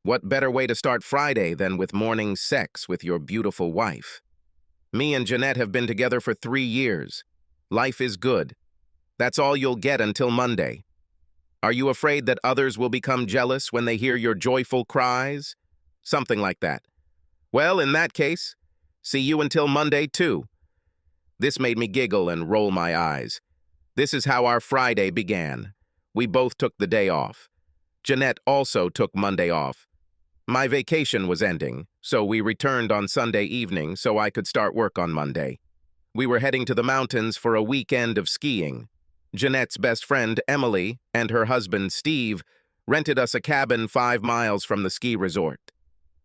What better way to start Friday than with morning sex with your beautiful wife? Me and Jeanette have been together for 3 years. Life is good. That's all you'll get until Monday. Are you afraid that others will become jealous when they hear your joyful cries? Something like that. Well, in that case, see you until Monday, too. This made me giggle and roll my eyes. This is how our Friday began. We both took the day off. Jeanette also took Monday off. My vacation was ending, so we returned on Sunday evening so I could start work on Monday. We were heading to the mountains for a weekend of skiing. Jeanette's best friend, Emily, and her husband, Steve, rented us a cabin 5 miles from the ski resort.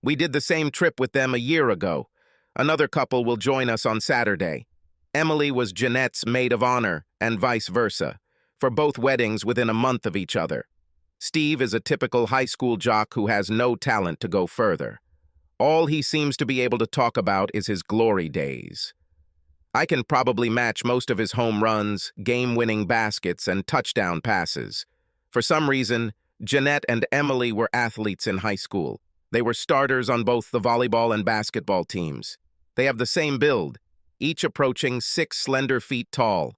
We did the same trip with them a year ago. Another couple will join us on Saturday. Emily was Jeanette's maid of honor, and vice versa, for both weddings within a month of each other. Steve is a typical high school jock who has no talent to go further. All he seems to be able to talk about is his glory days. I can probably match most of his home runs, game-winning baskets, and touchdown passes. For some reason, Jeanette and Emily were athletes in high school. They were starters on both the volleyball and basketball teams. They have the same build, each approaching 6 slender feet tall.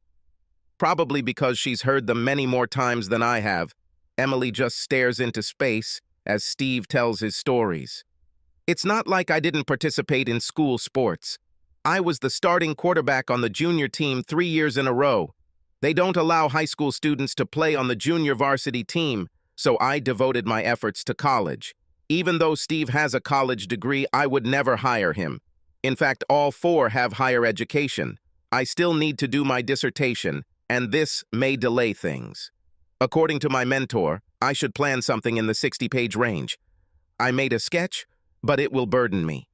Probably because she's heard them many more times than I have, Emily just stares into space as Steve tells his stories. It's not like I didn't participate in school sports. I was the starting quarterback on the junior team 3 years in a row. They don't allow high school students to play on the junior varsity team, so I devoted my efforts to college. Even though Steve has a college degree, I would never hire him. In fact, all 4 have higher education. I still need to do my dissertation, and this may delay things. According to my mentor, I should plan something in the 60-page range. I made a sketch, but it will burden me.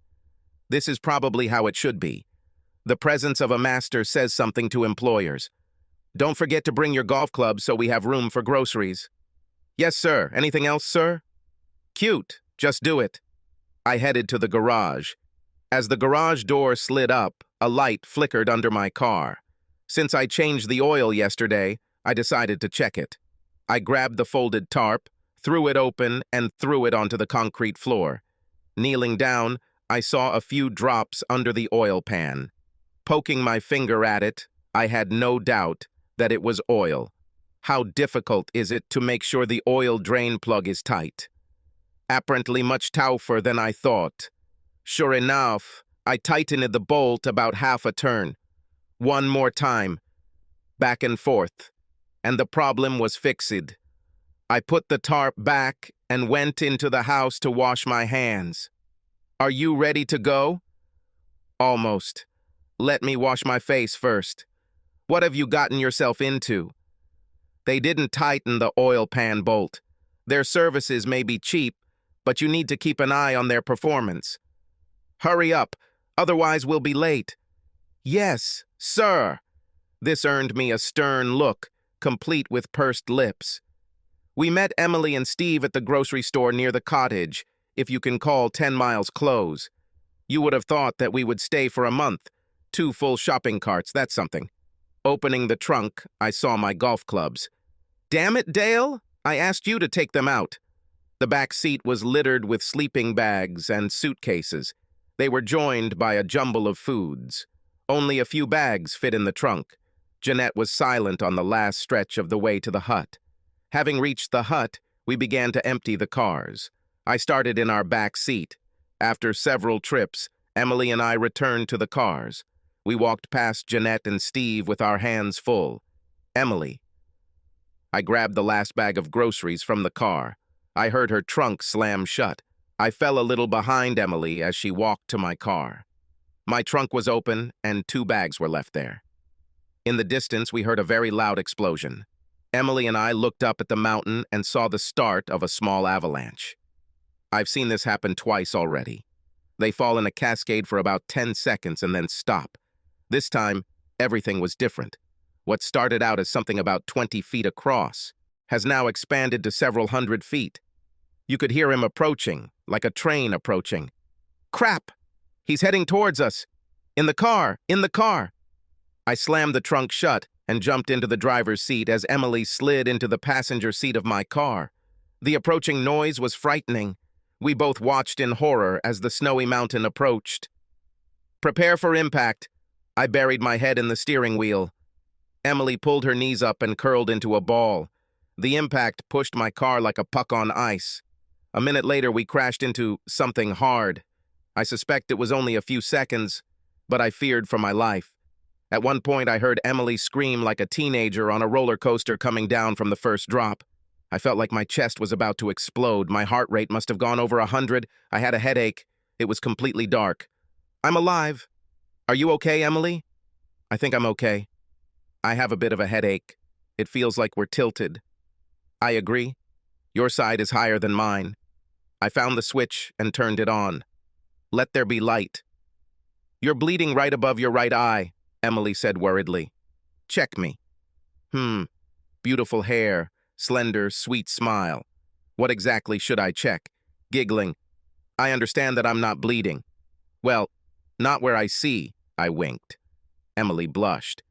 This is probably how it should be. The presence of a master says something to employers. Don't forget to bring your golf clubs so we have room for groceries. Yes, sir. Anything else, sir? Cute. Just do it. I headed to the garage. As the garage door slid up, a light flickered under my car. Since I changed the oil yesterday, I decided to check it. I grabbed the folded tarp, threw it open, and threw it onto the concrete floor. Kneeling down, I saw a few drops under the oil pan. Poking my finger at it, I had no doubt that it was oil. How difficult is it to make sure the oil drain plug is tight? Apparently much tougher than I thought. Sure enough, I tightened the bolt about half a turn. One more time, back and forth, and the problem was fixed. I put the tarp back and went into the house to wash my hands. Are you ready to go? Almost. Let me wash my face first. What have you gotten yourself into? They didn't tighten the oil pan bolt. Their services may be cheap, but you need to keep an eye on their performance. Hurry up, otherwise we'll be late. Yes, sir. This earned me a stern look, complete with pursed lips. We met Emily and Steve at the grocery store near the cottage, if you can call 10 miles close. You would have thought that we would stay for a month. 2 full shopping carts, that's something. Opening the trunk, I saw my golf clubs. Damn it, Dale! I asked you to take them out. The back seat was littered with sleeping bags and suitcases. They were joined by a jumble of foods. Only a few bags fit in the trunk. Jeanette was silent on the last stretch of the way to the hut. Having reached the hut, we began to empty the cars. I started in our back seat. After several trips, Emily and I returned to the cars. We walked past Jeanette and Steve with our hands full. Emily. I grabbed the last bag of groceries from the car. I heard her trunk slam shut. I fell a little behind Emily as she walked to my car. My trunk was open and 2 bags were left there. In the distance, we heard a very loud explosion. Emily and I looked up at the mountain and saw the start of a small avalanche. I've seen this happen twice already. They fall in a cascade for about 10 seconds and then stop. This time, everything was different. What started out as something about 20 feet across has now expanded to several hundred feet. You could hear him approaching, like a train approaching. Crap! He's heading towards us! In the car! In the car! I slammed the trunk shut and jumped into the driver's seat as Emily slid into the passenger seat of my car. The approaching noise was frightening. We both watched in horror as the snowy mountain approached. "Prepare for impact." I buried my head in the steering wheel. Emily pulled her knees up and curled into a ball. The impact pushed my car like a puck on ice. A minute later, we crashed into something hard. I suspect it was only a few seconds, but I feared for my life. At one point, I heard Emily scream like a teenager on a roller coaster coming down from the first drop. I felt like my chest was about to explode. My heart rate must have gone over 100. I had a headache. It was completely dark. "I'm alive. Are you okay, Emily?" "I think I'm okay. I have a bit of a headache. It feels like we're tilted." "I agree. Your side is higher than mine." I found the switch and turned it on. "Let there be light." "You're bleeding right above your right eye," Emily said worriedly. "Check me." Beautiful hair, slender, sweet smile. What exactly should I check? Giggling. "I understand that I'm not bleeding." "Well, not where I see," I winked. Emily blushed.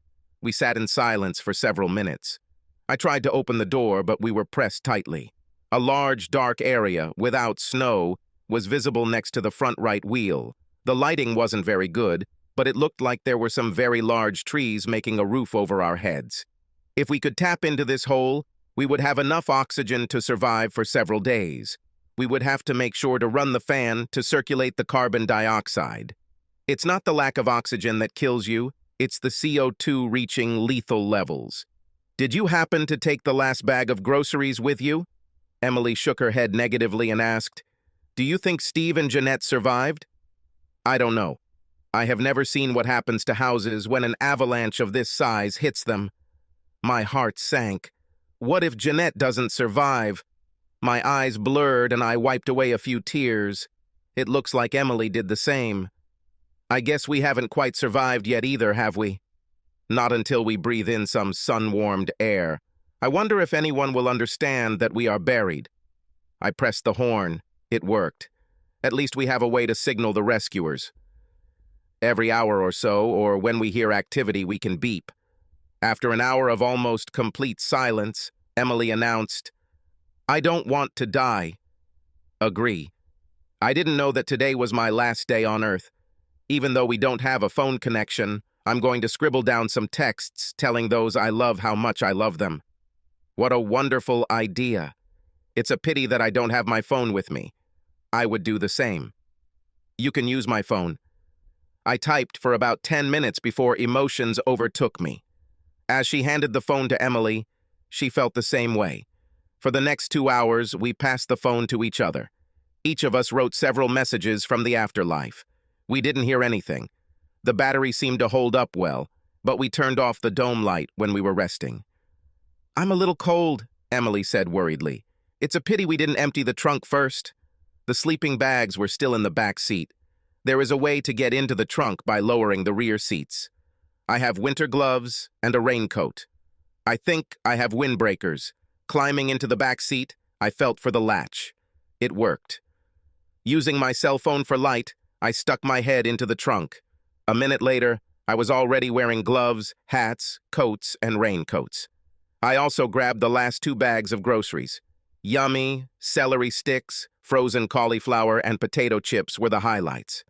We sat in silence for several minutes. I tried to open the door, but we were pressed tightly. A large, dark area, without snow, was visible next to the front right wheel. The lighting wasn't very good, but it looked like there were some very large trees making a roof over our heads. If we could tap into this hole, we would have enough oxygen to survive for several days. We would have to make sure to run the fan to circulate the carbon dioxide. It's not the lack of oxygen that kills you, it's the CO2 reaching lethal levels. "Did you happen to take the last bag of groceries with you?" Emily shook her head negatively and asked, "Do you think Steve and Jeanette survived?" "I don't know. I have never seen what happens to houses when an avalanche of this size hits them." My heart sank. What if Jeanette doesn't survive? My eyes blurred and I wiped away a few tears. It looks like Emily did the same. "I guess we haven't quite survived yet either, have we?" "Not until we breathe in some sun-warmed air. I wonder if anyone will understand that we are buried." I pressed the horn. It worked. At least we have a way to signal the rescuers. Every hour or so, or when we hear activity, we can beep. After an hour of almost complete silence, Emily announced, "I don't want to die." Agree. I didn't know that today was my last day on Earth. Even though we don't have a phone connection, I'm going to scribble down some texts telling those I love how much I love them. What a wonderful idea. It's a pity that I don't have my phone with me. I would do the same. "You can use my phone." I typed for about 10 minutes before emotions overtook me. As she handed the phone to Emily, she felt the same way. For the next 2 hours, we passed the phone to each other. Each of us wrote several messages from the afterlife. We didn't hear anything. The battery seemed to hold up well, but we turned off the dome light when we were resting. "I'm a little cold," Emily said worriedly. "It's a pity we didn't empty the trunk first." The sleeping bags were still in the back seat. There is a way to get into the trunk by lowering the rear seats. I have winter gloves and a raincoat. I think I have windbreakers. Climbing into the back seat, I felt for the latch. It worked. Using my cell phone for light, I stuck my head into the trunk. A minute later, I was already wearing gloves, hats, coats, and raincoats. I also grabbed the last 2 bags of groceries. Yummy, celery sticks, frozen cauliflower, and potato chips were the highlights.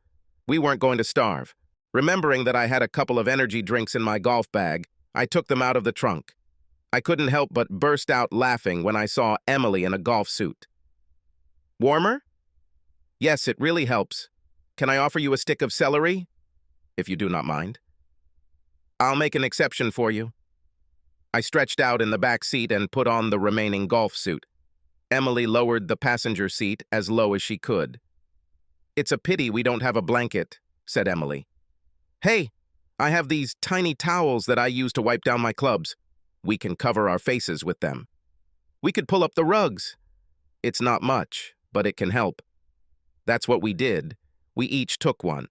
We weren't going to starve. Remembering that I had a couple of energy drinks in my golf bag, I took them out of the trunk. I couldn't help but burst out laughing when I saw Emily in a golf suit. "Warmer?" "Yes, it really helps. Can I offer you a stick of celery?" "If you do not mind." "I'll make an exception for you." I stretched out in the back seat and put on the remaining golf suit. Emily lowered the passenger seat as low as she could. "It's a pity we don't have a blanket," said Emily. "Hey, I have these tiny towels that I use to wipe down my clubs. We can cover our faces with them. We could pull up the rugs." "It's not much, but it can help." That's what we did. We each took one.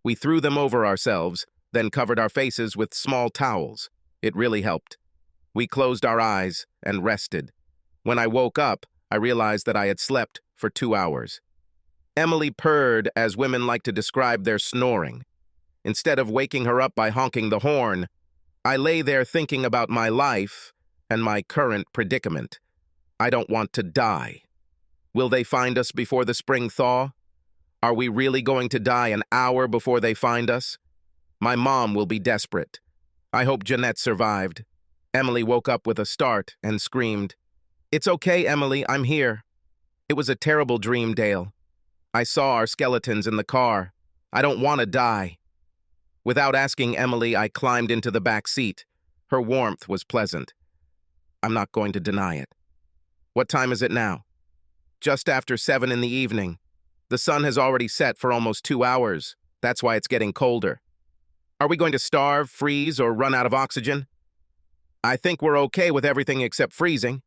We threw them over ourselves, then covered our faces with small towels. It really helped. We closed our eyes and rested. When I woke up, I realized that I had slept for 2 hours. Emily purred, as women like to describe their snoring. Instead of waking her up by honking the horn, I lay there thinking about my life and my current predicament. I don't want to die. Will they find us before the spring thaw? Are we really going to die an hour before they find us? My mom will be desperate. I hope Jeanette survived. Emily woke up with a start and screamed, "It's okay, Emily, I'm here." It was a terrible dream, Dale. I saw our skeletons in the car. I don't want to die. Without asking Emily, I climbed into the back seat. Her warmth was pleasant. I'm not going to deny it. What time is it now? Just after 7 in the evening. The sun has already set for almost 2 hours. That's why it's getting colder. Are we going to starve, freeze, or run out of oxygen? I think we're okay with everything except freezing.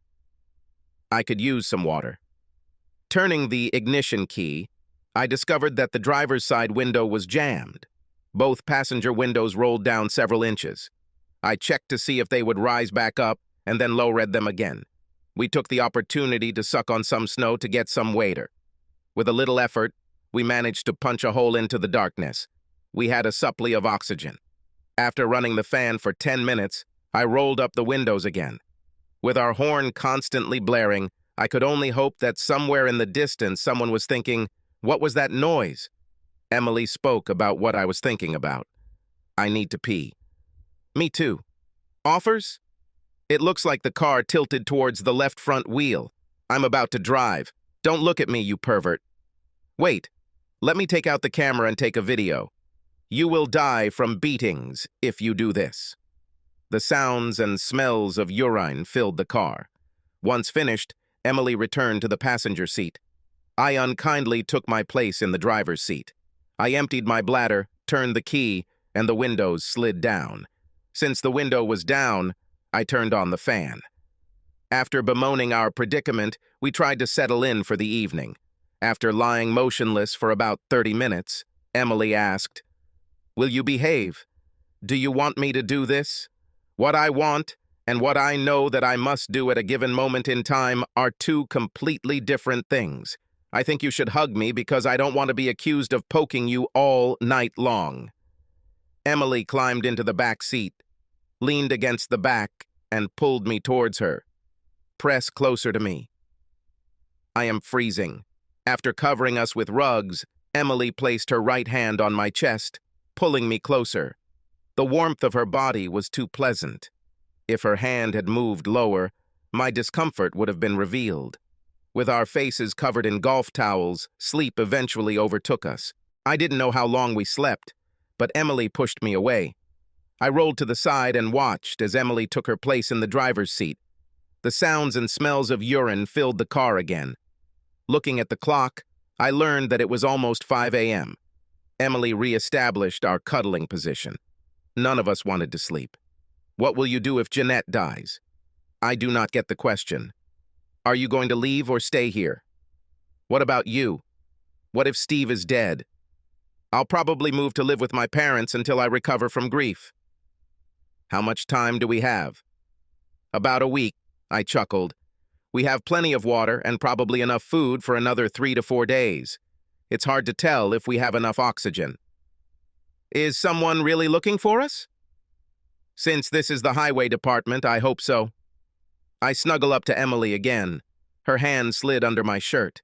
I could use some water. Turning the ignition key, I discovered that the driver's side window was jammed. Both passenger windows rolled down several inches. I checked to see if they would rise back up and then low-read them again. We took the opportunity to suck on some snow to get some water. With a little effort, we managed to punch a hole into the darkness. We had a supply of oxygen. After running the fan for 10 minutes, I rolled up the windows again. With our horn constantly blaring, I could only hope that somewhere in the distance someone was thinking, "What was that noise?" Emily spoke about what I was thinking about. "I need to pee." "Me too." "Offers?" "It looks like the car tilted towards the left front wheel. I'm about to drive. Don't look at me, you pervert." "Wait, let me take out the camera and take a video. You will die from beatings if you do this." The sounds and smells of urine filled the car. Once finished, Emily returned to the passenger seat. I unkindly took my place in the driver's seat. I emptied my bladder, turned the key, and the windows slid down. Since the window was down, I turned on the fan. After bemoaning our predicament, we tried to settle in for the evening. After lying motionless for about 30 minutes, Emily asked, "Will you behave? Do you want me to do this? What I want and what I know that I must do at a given moment in time are two completely different things. I think you should hug me because I don't want to be accused of poking you all night long." Emily climbed into the back seat, leaned against the back, and pulled me towards her. "Press closer to me." I am freezing. After covering us with rugs, Emily placed her right hand on my chest, pulling me closer. The warmth of her body was too pleasant. If her hand had moved lower, my discomfort would have been revealed. With our faces covered in golf towels, sleep eventually overtook us. I didn't know how long we slept, but Emily pushed me away. I rolled to the side and watched as Emily took her place in the driver's seat. The sounds and smells of urine filled the car again. Looking at the clock, I learned that it was almost 5 a.m. Emily re-established our cuddling position. None of us wanted to sleep. "What will you do if Jeanette dies?" I do not get the question. "Are you going to leave or stay here?" "What about you? What if Steve is dead?" "I'll probably move to live with my parents until I recover from grief." "How much time do we have?" "About a week," I chuckled. "We have plenty of water and probably enough food for another 3 to 4 days. It's hard to tell if we have enough oxygen." "Is someone really looking for us?" "Since this is the highway department, I hope so." I snuggle up to Emily again. Her hand slid under my shirt.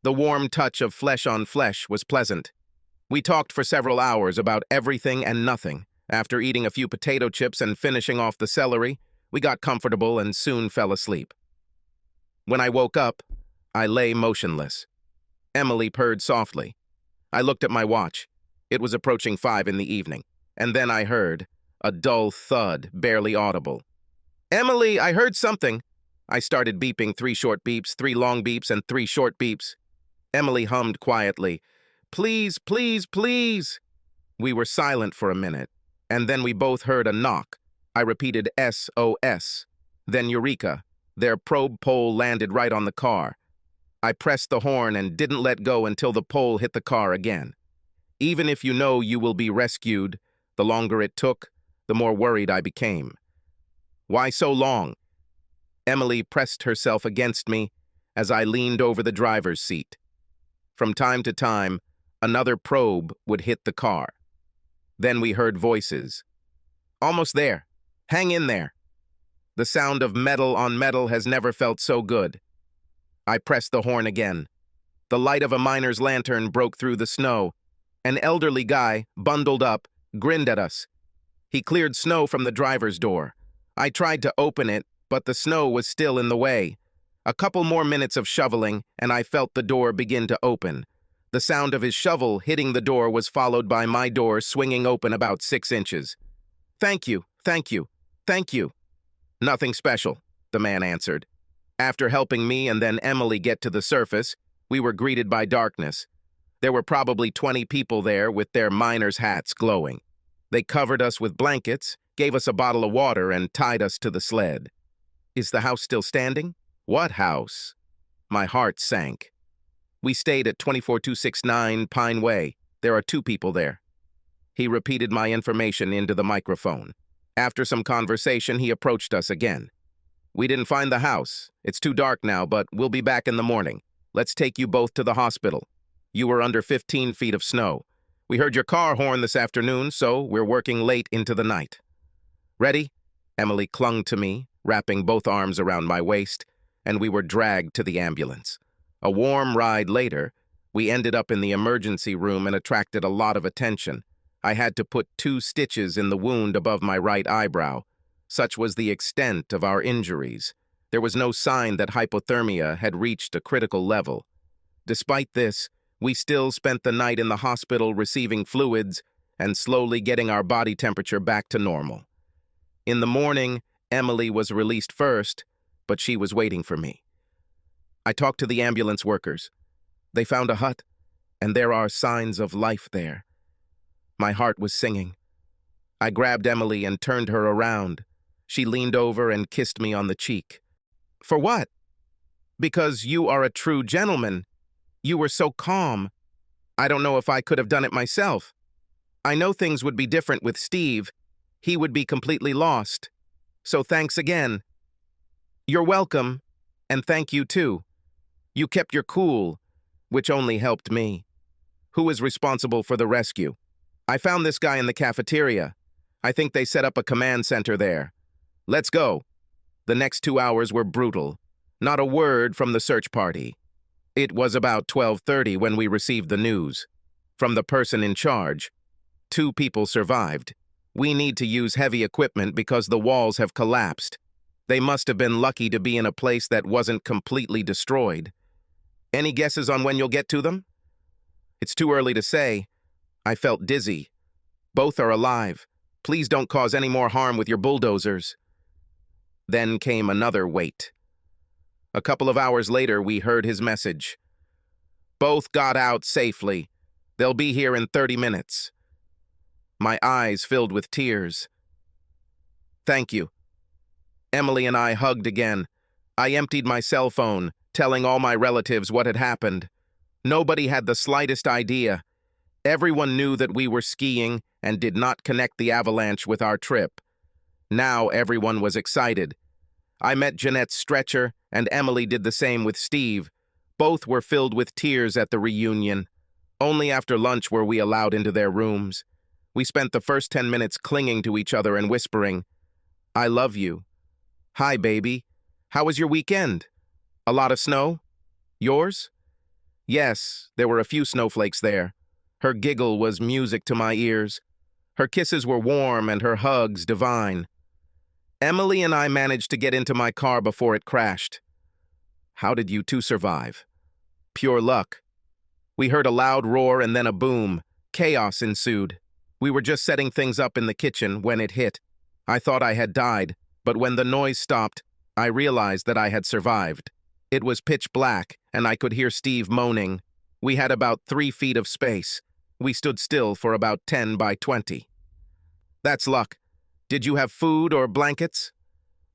The warm touch of flesh on flesh was pleasant. We talked for several hours about everything and nothing. After eating a few potato chips and finishing off the celery, we got comfortable and soon fell asleep. When I woke up, I lay motionless. Emily purred softly. I looked at my watch. It was approaching 5 in the evening, and then I heard a dull thud, barely audible. "Emily, I heard something." I started beeping 3 short beeps, 3 long beeps, and 3 short beeps. Emily hummed quietly, "Please, please, please." We were silent for a minute, and then we both heard a knock. I repeated SOS. Then eureka. Their probe pole landed right on the car. I pressed the horn and didn't let go until the pole hit the car again. Even if you know you will be rescued, the longer it took, the more worried I became. "Why so long?" Emily pressed herself against me as I leaned over the driver's seat. From time to time, another probe would hit the car. Then we heard voices. "Almost there. Hang in there." The sound of metal on metal has never felt so good. I pressed the horn again. The light of a miner's lantern broke through the snow. An elderly guy, bundled up, grinned at us. He cleared snow from the driver's door. I tried to open it, but the snow was still in the way. A couple more minutes of shoveling, and I felt the door begin to open. The sound of his shovel hitting the door was followed by my door swinging open about 6 inches. "Thank you, thank you, thank you." "Nothing special," the man answered. After helping me and then Emily get to the surface, we were greeted by darkness. There were probably 20 people there with their miners' hats glowing. They covered us with blankets, gave us a bottle of water, and tied us to the sled. "Is the house still standing?" "What house?" My heart sank. "We stayed at 24269 Pine Way. There are 2 people there." He repeated my information into the microphone. After some conversation, he approached us again. "We didn't find the house. It's too dark now, but we'll be back in the morning. Let's take you both to the hospital. You were under 15 feet of snow. We heard your car horn this afternoon, so we're working late into the night." "Ready?" Emily clung to me, wrapping both arms around my waist, and we were dragged to the ambulance. A warm ride later, we ended up in the emergency room and attracted a lot of attention. I had to put 2 stitches in the wound above my right eyebrow. Such was the extent of our injuries. There was no sign that hypothermia had reached a critical level. Despite this, we still spent the night in the hospital receiving fluids and slowly getting our body temperature back to normal. In the morning, Emily was released first, but she was waiting for me. I talked to the ambulance workers. They found a hut, and there are signs of life there. My heart was singing. I grabbed Emily and turned her around. She leaned over and kissed me on the cheek. "For what?" "Because you are a true gentleman. You were so calm. I don't know if I could have done it myself. I know things would be different with Steve. He would be completely lost. So thanks again." "You're welcome, and thank you too. You kept your cool, which only helped me." "Who is responsible for the rescue?" "I found this guy in the cafeteria. I think they set up a command center there. Let's go." The next 2 hours were brutal. Not a word from the search party. It was about 12:30 when we received the news. From the person in charge. 2 people survived. We need to use heavy equipment because the walls have collapsed. They must have been lucky to be in a place that wasn't completely destroyed. Any guesses on when you'll get to them? It's too early to say. I felt dizzy. Both are alive. Please don't cause any more harm with your bulldozers. Then came another wait. A couple of hours later, we heard his message. Both got out safely. They'll be here in 30 minutes. My eyes filled with tears. Thank you. Emily and I hugged again. I emptied my cell phone, telling all my relatives what had happened. Nobody had the slightest idea. Everyone knew that we were skiing and did not connect the avalanche with our trip. Now everyone was excited. I met Jeanette's stretcher, and Emily did the same with Steve. Both were filled with tears at the reunion. Only after lunch were we allowed into their rooms. We spent the first 10 minutes clinging to each other and whispering, "I love you." "Hi, baby. How was your weekend? A lot of snow? Yours?" Yes, there were a few snowflakes there. Her giggle was music to my ears. Her kisses were warm and her hugs divine. Emily and I managed to get into my car before it crashed. How did you two survive? Pure luck. We heard a loud roar and then a boom. Chaos ensued. We were just setting things up in the kitchen when it hit. I thought I had died, but when the noise stopped, I realized that I had survived. It was pitch black, and I could hear Steve moaning. We had about 3 feet of space. We stood still for about 10 by 20. That's luck. Did you have food or blankets?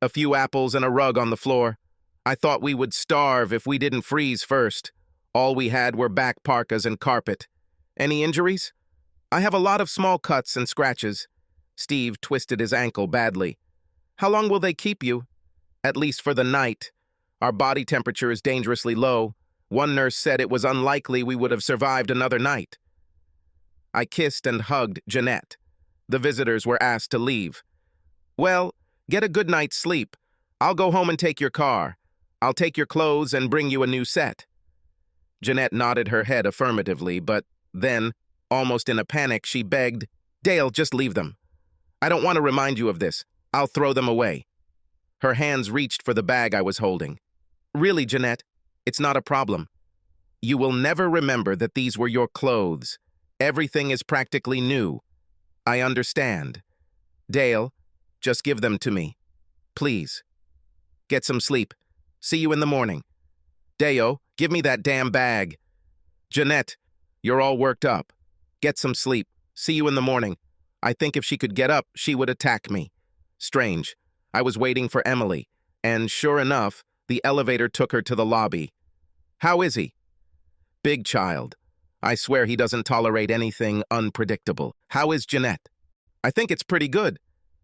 A few apples and a rug on the floor. I thought we would starve if we didn't freeze first. All we had were back parkas and carpet. Any injuries? I have a lot of small cuts and scratches. Steve twisted his ankle badly. How long will they keep you? At least for the night. Our body temperature is dangerously low. One nurse said it was unlikely we would have survived another night. I kissed and hugged Jeanette. The visitors were asked to leave. Well, get a good night's sleep. I'll go home and take your car. I'll take your clothes and bring you a new set. Jeanette nodded her head affirmatively, but then, almost in a panic, she begged, Dale, just leave them. I don't want to remind you of this. I'll throw them away. Her hands reached for the bag I was holding. Really, Jeanette, it's not a problem. You will never remember that these were your clothes. Everything is practically new. I understand. Dale, just give them to me. Please. Get some sleep. See you in the morning. Deo, give me that damn bag. Jeanette, you're all worked up. Get some sleep. See you in the morning. I think if she could get up, she would attack me. Strange. I was waiting for Emily, and sure enough, the elevator took her to the lobby. How is he? Big child. I swear he doesn't tolerate anything unpredictable. How is Jeanette? I think it's pretty good.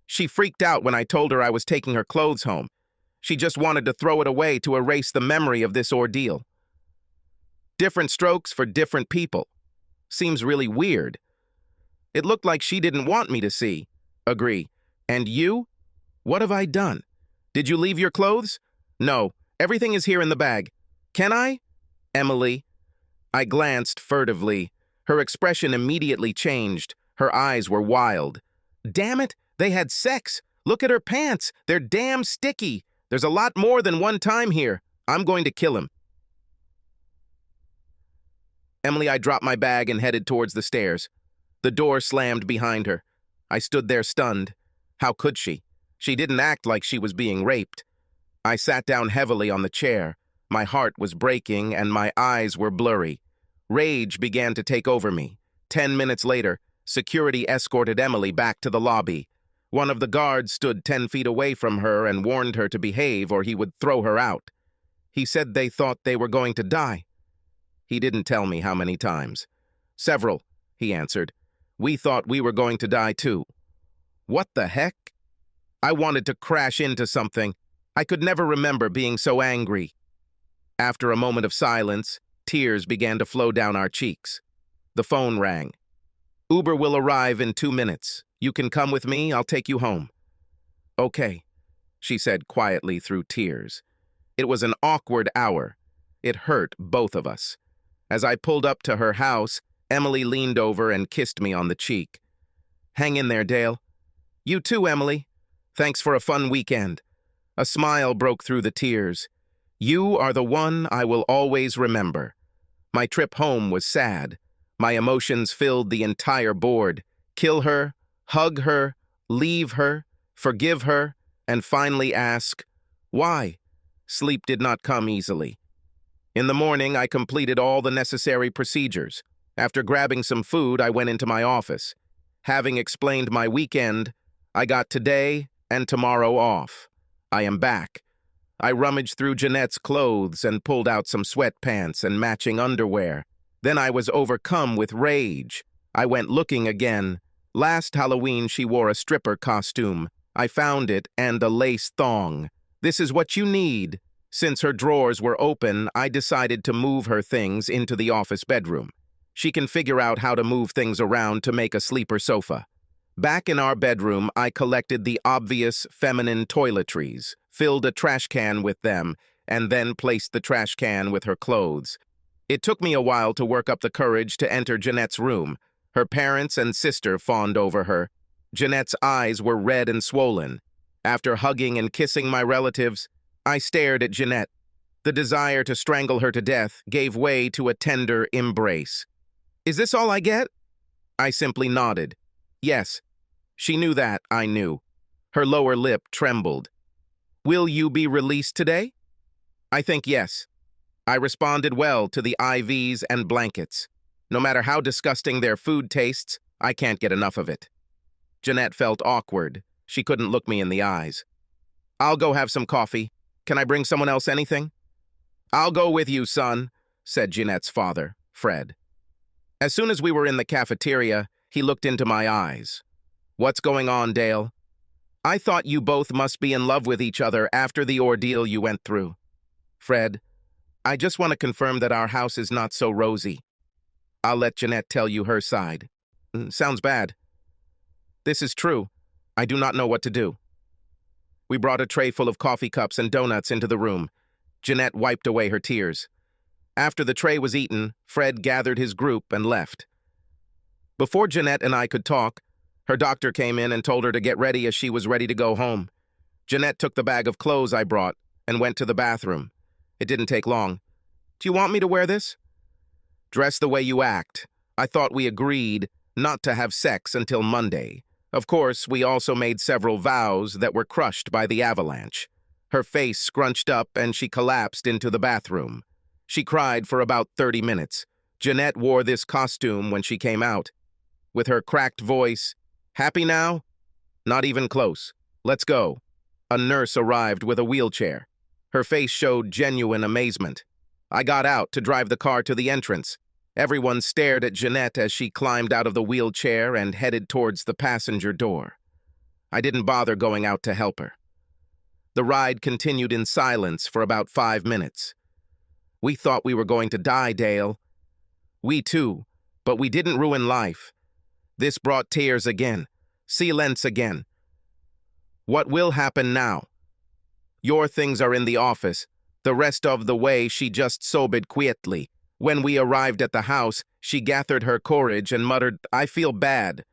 She freaked out when I told her I was taking her clothes home. She just wanted to throw it away to erase the memory of this ordeal. Different strokes for different people. Seems really weird. It looked like she didn't want me to see. Agree. And you? What have I done? Did you leave your clothes? No. Everything is here in the bag. Can I? Emily. I glanced furtively. Her expression immediately changed. Her eyes were wild. Damn it, they had sex. Look at her pants. They're damn sticky. There's a lot more than one time here. I'm going to kill him. Emily, I dropped my bag and headed towards the stairs. The door slammed behind her. I stood there stunned. How could she? She didn't act like she was being raped. I sat down heavily on the chair. My heart was breaking and my eyes were blurry. Rage began to take over me. 10 minutes later, security escorted Emily back to the lobby. One of the guards stood 10 feet away from her and warned her to behave or he would throw her out. He said they thought they were going to die. He didn't tell me how many times. Several, he answered. We thought we were going to die too. What the heck? I wanted to crash into something. I could never remember being so angry. After a moment of silence, tears began to flow down our cheeks. The phone rang. Uber will arrive in 2 minutes. You can come with me, I'll take you home. Okay, she said quietly through tears. It was an awkward hour. It hurt both of us. As I pulled up to her house, Emily leaned over and kissed me on the cheek. Hang in there, Dale. You too, Emily. Thanks for a fun weekend. A smile broke through the tears. You are the one I will always remember. My trip home was sad. My emotions filled the entire board. Kill her, hug her, leave her, forgive her, and finally ask, why? Sleep did not come easily. In the morning, I completed all the necessary procedures. After grabbing some food, I went into my office. Having explained my weekend, I got today and tomorrow off. I am back. I rummaged through Jeanette's clothes and pulled out some sweatpants and matching underwear. Then I was overcome with rage. I went looking again. Last Halloween, she wore a stripper costume. I found it and a lace thong. This is what you need. Since her drawers were open, I decided to move her things into the office bedroom. She can figure out how to move things around to make a sleeper sofa. Back in our bedroom, I collected the obvious feminine toiletries, filled a trash can with them, and then placed the trash can with her clothes. It took me a while to work up the courage to enter Jeanette's room. Her parents and sister fawned over her. Jeanette's eyes were red and swollen. After hugging and kissing my relatives, I stared at Jeanette. The desire to strangle her to death gave way to a tender embrace. Is this all I get? I simply nodded. Yes. She knew that, I knew. Her lower lip trembled. Will you be released today? I think yes. I responded well to the IVs and blankets. No matter how disgusting their food tastes, I can't get enough of it. Jeanette felt awkward. She couldn't look me in the eyes. I'll go have some coffee. Can I bring someone else anything? I'll go with you, son, said Jeanette's father, Fred. As soon as we were in the cafeteria, he looked into my eyes. What's going on, Dale? I thought you both must be in love with each other after the ordeal you went through. Fred, I just want to confirm that our house is not so rosy. I'll let Jeanette tell you her side. Sounds bad. This is true. I do not know what to do. We brought a tray full of coffee cups and donuts into the room. Jeanette wiped away her tears. After the tray was eaten, Fred gathered his group and left. Before Jeanette and I could talk, her doctor came in and told her to get ready as she was ready to go home. Jeanette took the bag of clothes I brought and went to the bathroom. It didn't take long. "Do you want me to wear this?" "Dress the way you act. I thought we agreed not to have sex until Monday. Of course, we also made several vows that were crushed by the avalanche." Her face scrunched up and she collapsed into the bathroom. She cried for about 30 minutes. Jeanette wore this costume when she came out. With her cracked voice, "Happy now?" "Not even close. Let's go." A nurse arrived with a wheelchair. Her face showed genuine amazement. I got out to drive the car to the entrance. Everyone stared at Jeanette as she climbed out of the wheelchair and headed towards the passenger door. I didn't bother going out to help her. The ride continued in silence for about 5 minutes. "We thought we were going to die, Dale." "We too, but we didn't ruin life. This brought tears again, silence again. What will happen now? Your things are in the office. The rest of the way she just sobbed quietly. When we arrived at the house, she gathered her courage and muttered, 'I feel bad.'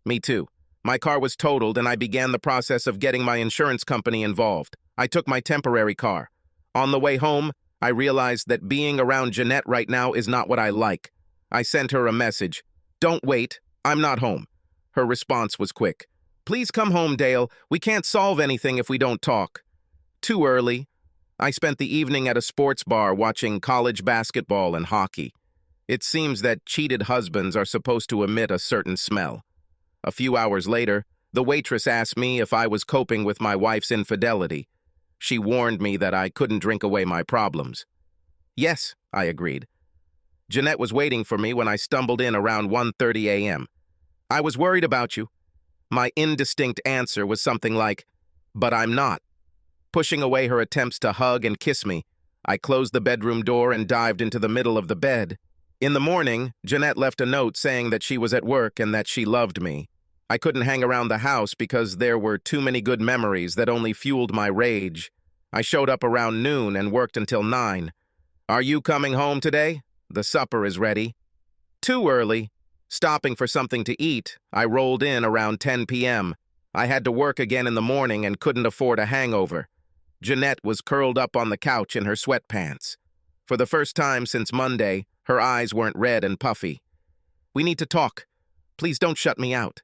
Me too. My car was totaled and I began the process of getting my insurance company involved. I took my temporary car. On the way home, I realized that being around Jeanette right now is not what I like. I sent her a message. 'Don't wait. I'm not home.' Her response was quick. 'Please come home, Dale. We can't solve anything if we don't talk.' Too early. I spent the evening at a sports bar watching college basketball and hockey. It seems that cheated husbands are supposed to emit a certain smell. A few hours later, the waitress asked me if I was coping with my wife's infidelity. She warned me that I couldn't drink away my problems. Yes, I agreed. Jeanette was waiting for me when I stumbled in around 1:30 a.m. "I was worried about you." My indistinct answer was something like, "But I'm not." Pushing away her attempts to hug and kiss me, I closed the bedroom door and dived into the middle of the bed. In the morning, Jeanette left a note saying that she was at work and that she loved me. I couldn't hang around the house because there were too many good memories that only fueled my rage. I showed up around noon and worked until 9. "Are you coming home today? The supper is ready." Too early. Stopping for something to eat, I rolled in around 10 p.m. I had to work again in the morning and couldn't afford a hangover. Jeanette was curled up on the couch in her sweatpants. For the first time since Monday, her eyes weren't red and puffy. "We need to talk. Please don't shut me out."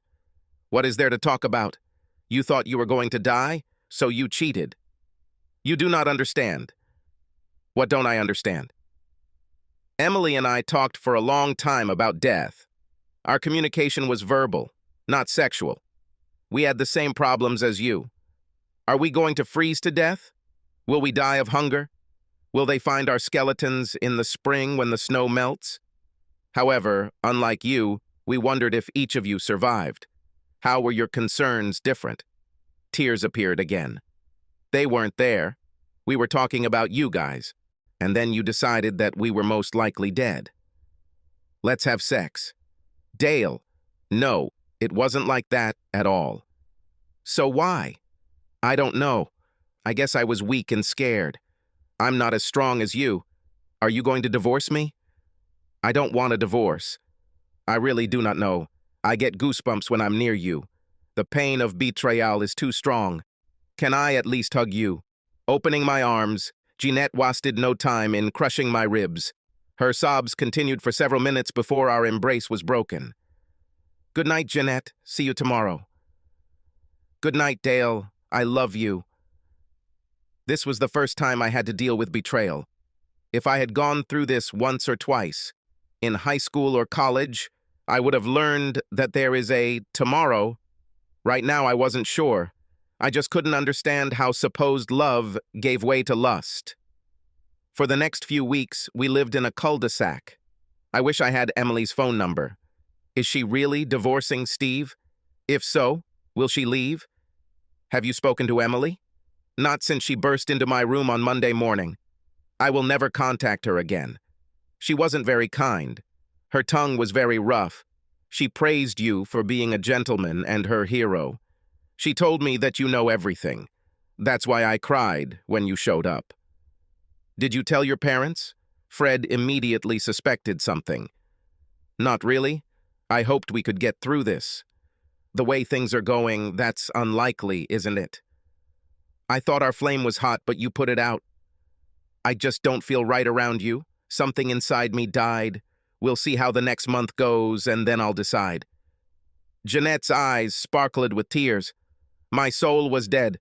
"What is there to talk about? You thought you were going to die, so you cheated." "You do not understand." "What don't I understand?" "Emily and I talked for a long time about death. Our communication was verbal, not sexual. We had the same problems as you. Are we going to freeze to death? Will we die of hunger? Will they find our skeletons in the spring when the snow melts? However, unlike you, we wondered if each of you survived. How were your concerns different?" Tears appeared again. "They weren't there. We were talking about you guys. And then you decided that we were most likely dead. Let's have sex." "Dale, no, it wasn't like that at all." "So why?" "I don't know. I guess I was weak and scared. I'm not as strong as you. Are you going to divorce me?" "I don't want a divorce. I really do not know. I get goosebumps when I'm near you. The pain of betrayal is too strong. Can I at least hug you?" Opening my arms, Jeanette wasted no time in crushing my ribs. Her sobs continued for several minutes before our embrace was broken. "Good night, Jeanette. See you tomorrow." "Good night, Dale. I love you." This was the first time I had to deal with betrayal. If I had gone through this once or twice, in high school or college, I would have learned that there is a tomorrow. Right now, I wasn't sure. I just couldn't understand how supposed love gave way to lust. For the next few weeks, we lived in a cul-de-sac. I wish I had Emily's phone number. Is she really divorcing Steve? If so, will she leave? Have you spoken to Emily? Not since she burst into my room on Monday morning. I will never contact her again. She wasn't very kind. Her tongue was very rough. She praised you for being a gentleman and her hero. She told me that you know everything. That's why I cried when you showed up. Did you tell your parents? Fred immediately suspected something. Not really. I hoped we could get through this. The way things are going, that's unlikely, isn't it? I thought our flame was hot, but you put it out. I just don't feel right around you. Something inside me died. We'll see how the next month goes, and then I'll decide. Jeanette's eyes sparkled with tears. My soul was dead.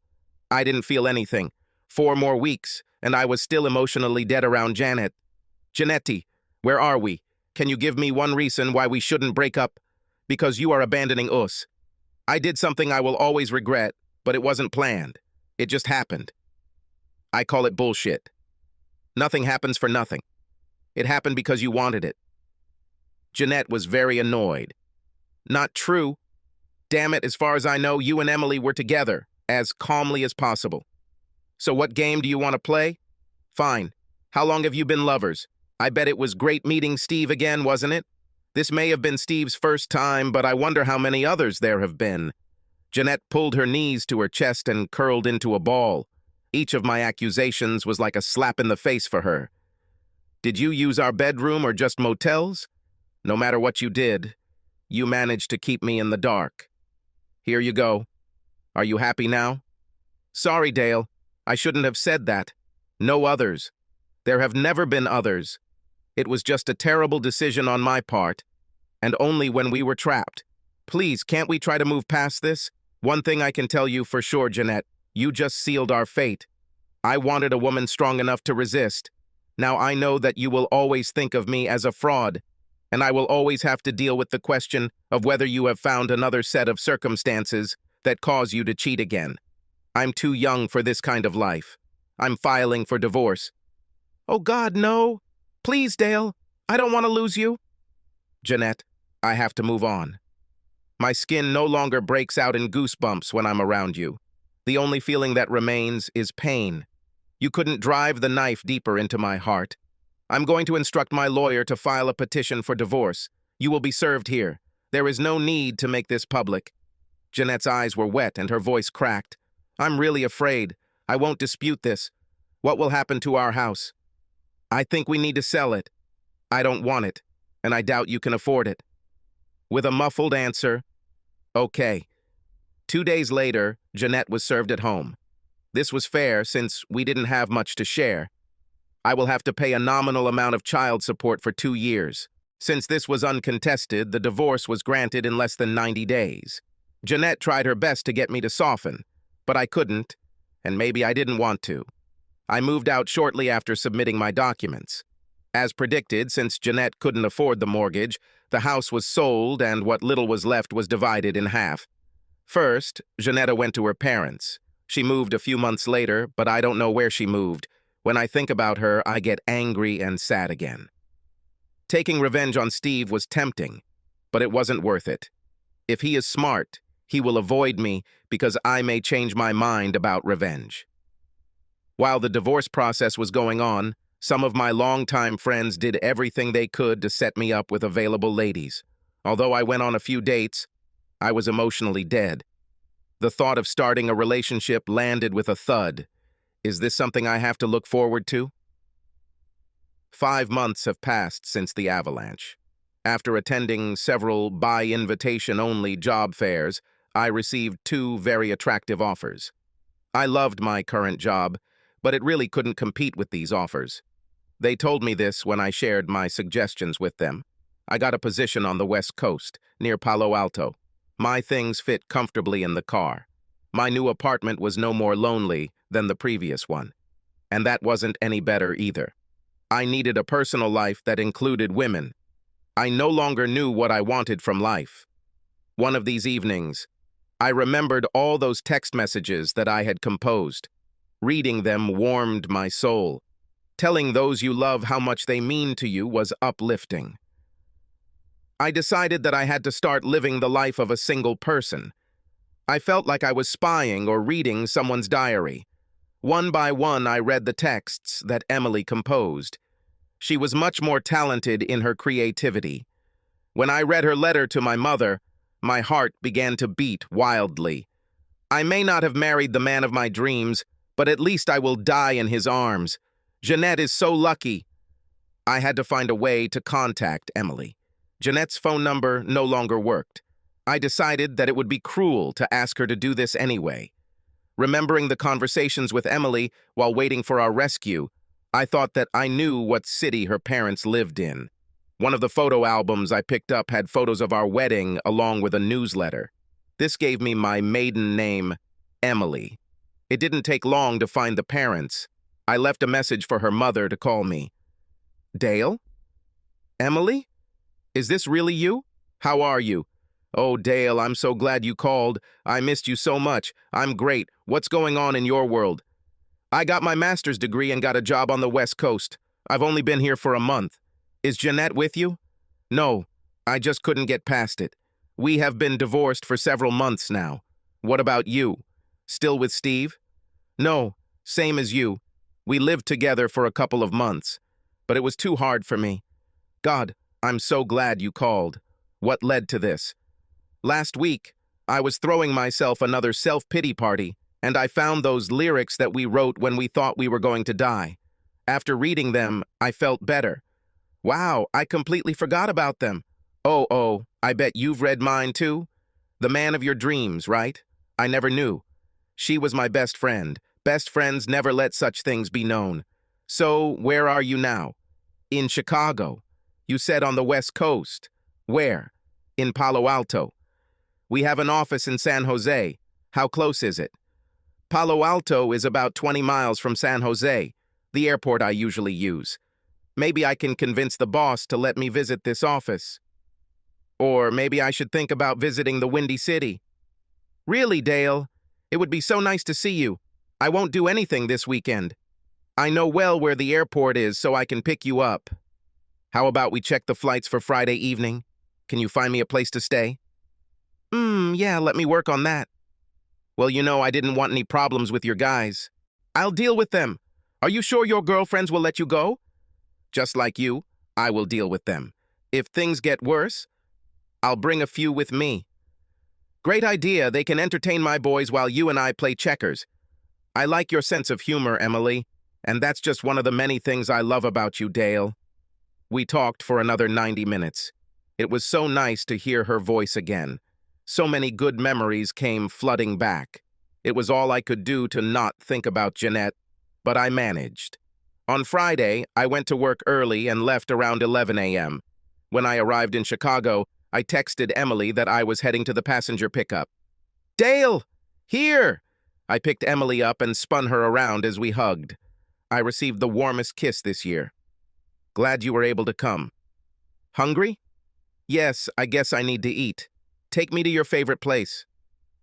I didn't feel anything. 4 more weeks, and I was still emotionally dead around Janet. Jeanette, where are we? Can you give me one reason why we shouldn't break up? Because you are abandoning us. I did something I will always regret, but it wasn't planned. It just happened. I call it bullshit. Nothing happens for nothing. It happened because you wanted it. Jeanette was very annoyed. Not true. Damn it, as far as I know, you and Emily were together, as calmly as possible. So what game do you want to play? Fine. How long have you been lovers? I bet it was great meeting Steve again, wasn't it? This may have been Steve's first time, but I wonder how many others there have been. Jeanette pulled her knees to her chest and curled into a ball. Each of my accusations was like a slap in the face for her. Did you use our bedroom or just motels? No matter what you did, you managed to keep me in the dark. Here you go. Are you happy now? Sorry, Dale. I shouldn't have said that. No others. There have never been others. It was just a terrible decision on my part, and only when we were trapped. Please, can't we try to move past this? One thing I can tell you for sure, Jeanette, you just sealed our fate. I wanted a woman strong enough to resist. Now I know that you will always think of me as a fraud, and I will always have to deal with the question of whether you have found another set of circumstances that cause you to cheat again. I'm too young for this kind of life. I'm filing for divorce. Oh God, no. Please, Dale. I don't want to lose you. Jeanette, I have to move on. My skin no longer breaks out in goosebumps when I'm around you. The only feeling that remains is pain. You couldn't drive the knife deeper into my heart. I'm going to instruct my lawyer to file a petition for divorce. You will be served here. There is no need to make this public. Jeanette's eyes were wet and her voice cracked. I'm really afraid. I won't dispute this. What will happen to our house? I think we need to sell it. I don't want it, and I doubt you can afford it. With a muffled answer, okay. 2 days later, Jeanette was served at home. This was fair since we didn't have much to share. I will have to pay a nominal amount of child support for 2 years. Since this was uncontested, the divorce was granted in less than 90 days. Jeanette tried her best to get me to soften, but I couldn't, and maybe I didn't want to. I moved out shortly after submitting my documents. As predicted, since Jeanette couldn't afford the mortgage, the house was sold and what little was left was divided in half. First, Jeanette went to her parents. She moved a few months later, but I don't know where she moved. When I think about her, I get angry and sad again. Taking revenge on Steve was tempting, but it wasn't worth it. If he is smart, he will avoid me because I may change my mind about revenge. While the divorce process was going on, some of my longtime friends did everything they could to set me up with available ladies. Although I went on a few dates, I was emotionally dead. The thought of starting a relationship landed with a thud. Is this something I have to look forward to? 5 months have passed since the avalanche. After attending several by-invitation-only job fairs, I received 2 very attractive offers. I loved my current job, but it really couldn't compete with these offers. They told me this when I shared my suggestions with them. I got a position on the West Coast, near Palo Alto. My things fit comfortably in the car. My new apartment was no more lonely than the previous one. And that wasn't any better either. I needed a personal life that included women. I no longer knew what I wanted from life. One of these evenings, I remembered all those text messages that I had composed. Reading them warmed my soul. Telling those you love how much they mean to you was uplifting. I decided that I had to start living the life of a single person. I felt like I was spying or reading someone's diary. One by one, I read the texts that Emily composed. She was much more talented in her creativity. When I read her letter to my mother, my heart began to beat wildly. I may not have married the man of my dreams, but at least I will die in his arms. Jeanette is so lucky. I had to find a way to contact Emily. Jeanette's phone number no longer worked. I decided that it would be cruel to ask her to do this anyway. Remembering the conversations with Emily while waiting for our rescue, I thought that I knew what city her parents lived in. One of the photo albums I picked up had photos of our wedding along with a newsletter. This gave me my maiden name, Emily. It didn't take long to find the parents. I left a message for her mother to call me. Dale? Emily? Is this really you? How are you? Oh, Dale, I'm so glad you called. I missed you so much. I'm great. What's going on in your world? I got my master's degree and got a job on the West Coast. I've only been here for a month. Is Jeanette with you? No, I just couldn't get past it. We have been divorced for several months now. What about you? Still with Steve? No, same as you. We lived together for a couple of months, but it was too hard for me. God, I'm so glad you called. What led to this? Last week, I was throwing myself another self-pity party, and I found those lyrics that we wrote when we thought we were going to die. After reading them, I felt better. Wow, I completely forgot about them. Oh, I bet you've read mine too? The man of your dreams, right? I never knew. She was my best friend. Best friends never let such things be known. So, where are you now? In Chicago. You said on the West Coast. Where? In Palo Alto. We have an office in San Jose. How close is it? Palo Alto is about 20 miles from San Jose, the airport I usually use. Maybe I can convince the boss to let me visit this office. Or maybe I should think about visiting the Windy City. Really, Dale? It would be so nice to see you. I won't do anything this weekend. I know well where the airport is, so I can pick you up. How about we check the flights for Friday evening? Can you find me a place to stay? Yeah, let me work on that. Well, you know I didn't want any problems with your guys. I'll deal with them. Are you sure your girlfriends will let you go? Just like you, I will deal with them. If things get worse, I'll bring a few with me. Great idea. They can entertain my boys while you and I play checkers. I like your sense of humor, Emily, and that's just one of the many things I love about you, Dale. We talked for another 90 minutes. It was so nice to hear her voice again. So many good memories came flooding back. It was all I could do to not think about Jeanette, but I managed. On Friday, I went to work early and left around 11 a.m. When I arrived in Chicago, I texted Emily that I was heading to the passenger pickup. Dale! Here! I picked Emily up and spun her around as we hugged. I received the warmest kiss this year. Glad you were able to come. Hungry? Yes, I guess I need to eat. Take me to your favorite place.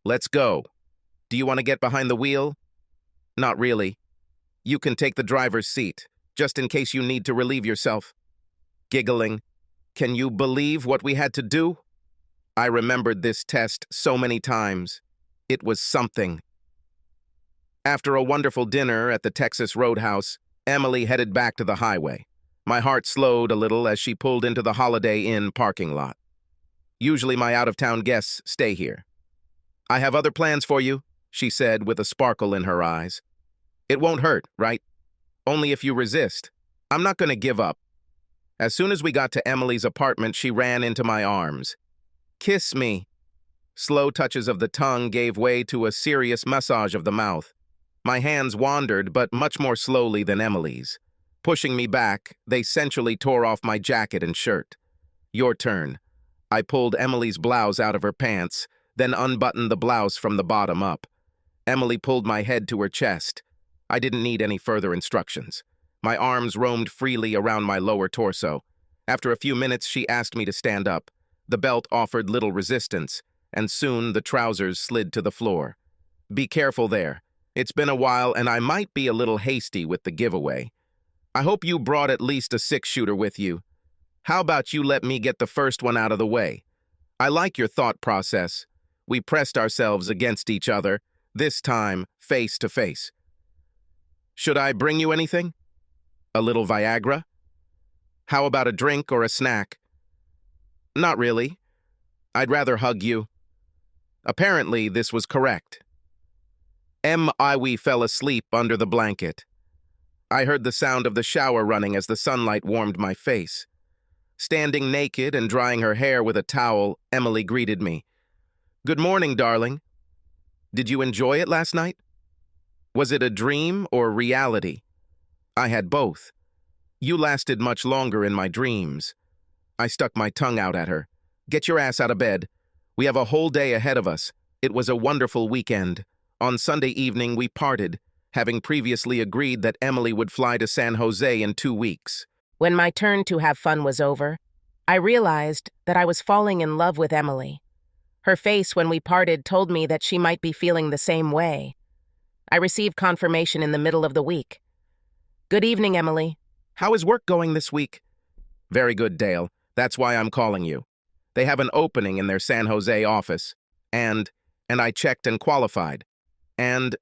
Let's go. Do you want to get behind the wheel? Not really. You can take the driver's seat, just in case you need to relieve yourself. Giggling. Can you believe what we had to do? I remembered this test so many times. It was something. After a wonderful dinner at the Texas Roadhouse, Emily headed back to the highway. My heart slowed a little as she pulled into the Holiday Inn parking lot. Usually my out-of-town guests stay here. I have other plans for you, she said with a sparkle in her eyes. It won't hurt, right? Only if you resist. I'm not going to give up. As soon as we got to Emily's apartment, she ran into my arms. Kiss me. Slow touches of the tongue gave way to a serious massage of the mouth. My hands wandered, but much more slowly than Emily's. Pushing me back, they sensually tore off my jacket and shirt. Your turn. I pulled Emily's blouse out of her pants, then unbuttoned the blouse from the bottom up. Emily pulled my head to her chest. I didn't need any further instructions. My arms roamed freely around my lower torso. After a few minutes, she asked me to stand up. The belt offered little resistance, and soon the trousers slid to the floor. Be careful there. It's been a while, and I might be a little hasty with the giveaway. I hope you brought at least a 6-shooter with you. How about you let me get the first one out of the way? I like your thought process. We pressed ourselves against each other, this time face to face. Should I bring you anything? A little Viagra? How about a drink or a snack? Not really. I'd rather hug you. Apparently, this was correct. We fell asleep under the blanket. I heard the sound of the shower running as the sunlight warmed my face. Standing naked and drying her hair with a towel, Emily greeted me. "Good morning, darling. Did you enjoy it last night? Was it a dream or reality?" "I had both. You lasted much longer in my dreams." I stuck my tongue out at her. "Get your ass out of bed. We have a whole day ahead of us. It was a wonderful weekend. On Sunday evening, we parted, having previously agreed that Emily would fly to San Jose in 2 weeks. When my turn to have fun was over, I realized that I was falling in love with Emily. Her face when we parted told me that she might be feeling the same way. I received confirmation in the middle of the week. "Good evening, Emily." "How is work going this week?" "Very good, Dale. That's why I'm calling you. They have an opening in their San Jose office, and I checked and qualified. And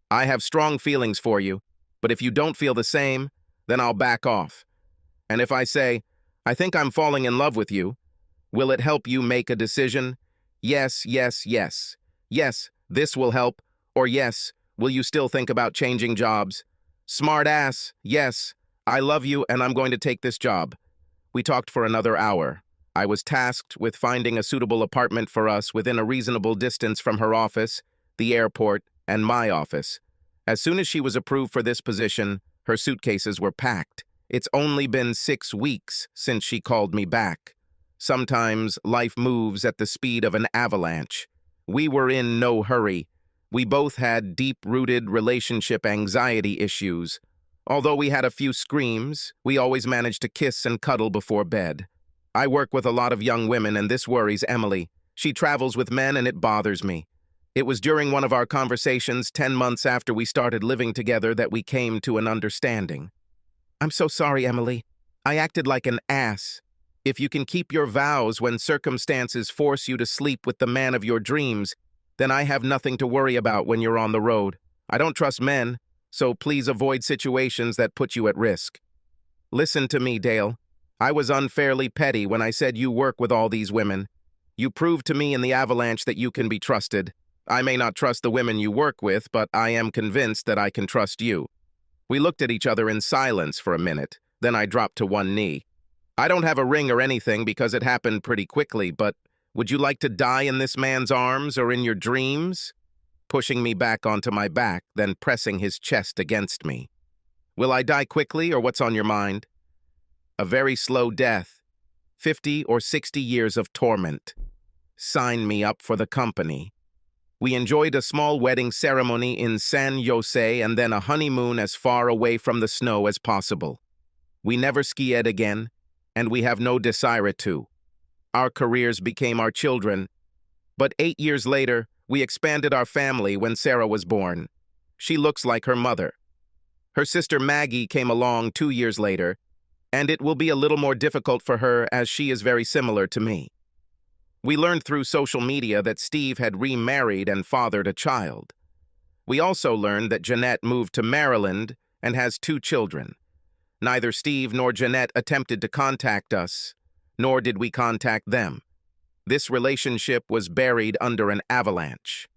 I have strong feelings for you, but if you don't feel the same, then I'll back off. And if I say, I think I'm falling in love with you, will it help you make a decision? Yes, yes, yes. Yes, this will help. Or yes, will you still think about changing jobs? Smart ass, yes. I love you and I'm going to take this job." We talked for another hour. I was tasked with finding a suitable apartment for us within a reasonable distance from her office, the airport, and my office. As soon as she was approved for this position, her suitcases were packed. It's only been 6 weeks since she called me back. Sometimes life moves at the speed of an avalanche. We were in no hurry. We both had deep-rooted relationship anxiety issues. Although we had a few screams, we always managed to kiss and cuddle before bed. I work with a lot of young women, and this worries Emily. She travels with men, and it bothers me. It was during one of our conversations 10 months after we started living together that we came to an understanding. "I'm so sorry, Emily. I acted like an ass. If you can keep your vows when circumstances force you to sleep with the man of your dreams, then I have nothing to worry about when you're on the road. I don't trust men, so please avoid situations that put you at risk." Listen to me, Dale. I was unfairly petty when I said you work with all these women. You proved to me in the avalanche that you can be trusted. I may not trust the women you work with, but I am convinced that I can trust you. We looked at each other in silence for a minute, then I dropped to one knee. "I don't have a ring or anything because it happened pretty quickly, but would you like to die in this man's arms or in your dreams?" Pushing me back onto my back, then pressing his chest against me. "Will I die quickly or what's on your mind?" "A very slow death. 50 or 60 years of torment. Sign me up for the company." We enjoyed a small wedding ceremony in San Jose and then a honeymoon as far away from the snow as possible. We never skied again, and we have no desire to. Our careers became our children. But 8 years later, we expanded our family when Sarah was born. She looks like her mother. Her sister Maggie came along 2 years later, and it will be a little more difficult for her as she is very similar to me. We learned through social media that Steve had remarried and fathered a child. We also learned that Jeanette moved to Maryland and has 2 children. Neither Steve nor Jeanette attempted to contact us, nor did we contact them. This relationship was buried under an avalanche.